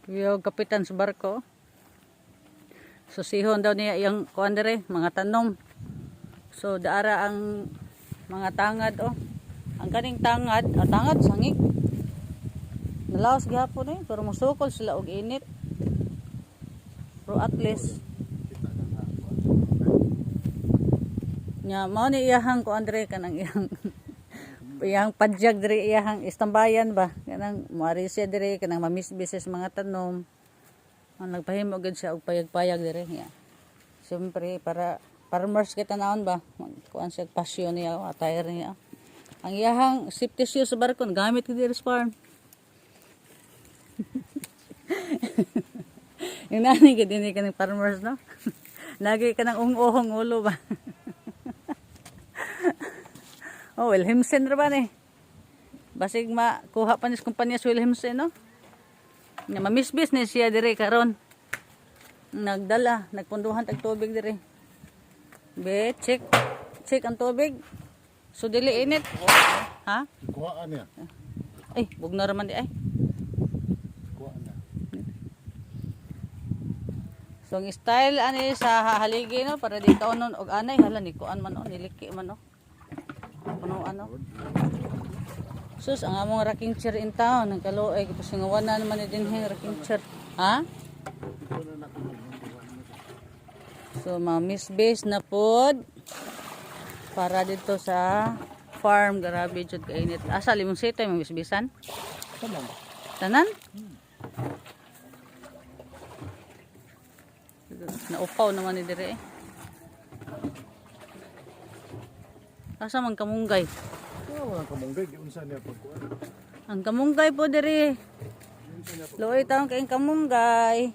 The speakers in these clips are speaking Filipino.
Yung kapitan sa barko. So sihon daw niya yung kuan dire, mga tanom. So daara ang mga tangad oh. Ang kaning tangad, tangad sangik. Nalaos gihapon eh, pero musukol sila og init. Pero at least nya mao ni iyahang kuan dire kanang iyang iyang padyag dire iyahang istambayan ba kanang moari siya dire kanang mamisbises mga tanom. Ang nagpahimo gid siya og payag-payag dire ya. Siyempre para farmers kita naon ba kuan siya pasyon niya attire niya. Ang iyahang safety shoes sa barko gamit gid dire sa farm. Yung nani gid dinhi kanang farmers no. Lagi ka ng ung-uhong ulo ba. Oh, Wilhelmsen ra ba ni? Basig makuha pa ni sa kumpanya sa Wilhelmsen no. Nga mamisbis ni siya dire karon. Nagdala, nagpunduhan tag tubig dire. Be, check ang tubig. So dili init. Ha? Kuhaan niya. Ay, bugna ra man di ay. Kuhaan na. So ang style ani sa haligi no para di kaunon og anay hala ni kuan man no, niliki man no. Puno ano. Sus ang among rocking chair in town nagkaluoy gipasingawan na naman ni dinhi rocking chair. Ha? So mga misbase na pod para dito sa farm grabe jud kainit. Asa limong sito yung misbisan? Tanan. Tanan? Naupaw naman ni dire eh. Asa man kamunggay? Wala kamunggay unsa niya pagkuan. Ang kamunggay po dire. Luoy taon kay kamunggay.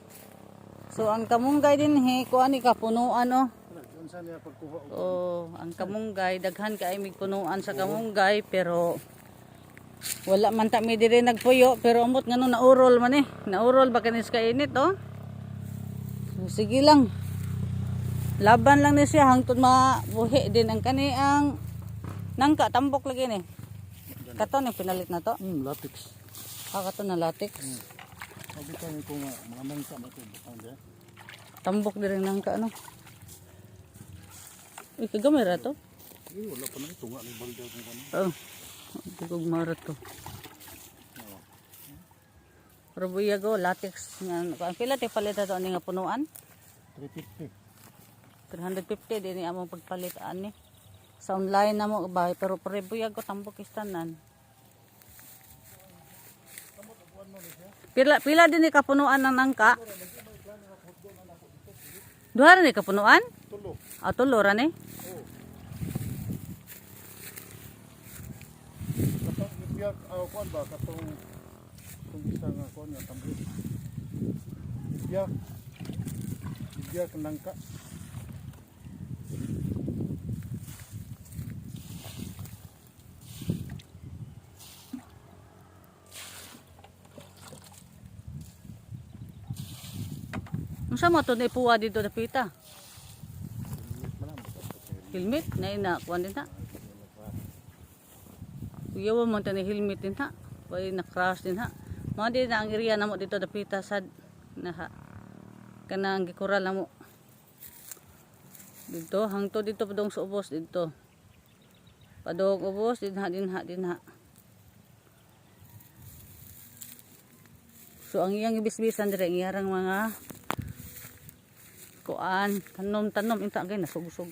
So ang kamunggay din he kuan ni kapunuan no. Unsa niya pagkuha. Oh, ang kamunggay daghan kay mig punuan sa kamunggay pero wala man ta mi dire nagpuyo pero amot ngano naurol man eh. Naurol ba kanis ka init oh. So, sige lang. Laban lang ni siya hangtod mabuhi din ang kani ang nangka tambok lagi ni. Katon ni pinalit na to. Latex. Katon na latex. Sabi ko nga mga mangsa mo to butang dia. Tambok dire nangka ano. Uy, kagamay ra to. Wala pa na tunga ni baldaw ng kanin. Oh. Tugog marat to. Pero buyago latex nga ang pila ti palit ato ani nga punuan? 350. 350 din ni among pagpalit ani. Sa online na mo ba pero buyag ko tambok istanan. Pila din ni kapunuan ng nangka? Duha ra ni kapunuan? Tulo. Tulo ra ni. Katong ibiyag kuan ba katong kung isa nga kuan nga tambok. Ibiyag nangka. Unsa mo to ipuwa dito na pita? Helmet na ina kuan din ta. Uyaw mo tani helmet din ha. Way na crash din ha. Mao din na ang area namo dito na pita sad na ha. Kanang gikural namo. Dito hangto dito padong sa ubos dito. Padong ubos din ha. So ang iyang ibisbisan dire ang iyang mga kuan tanom inta kay nasugusog.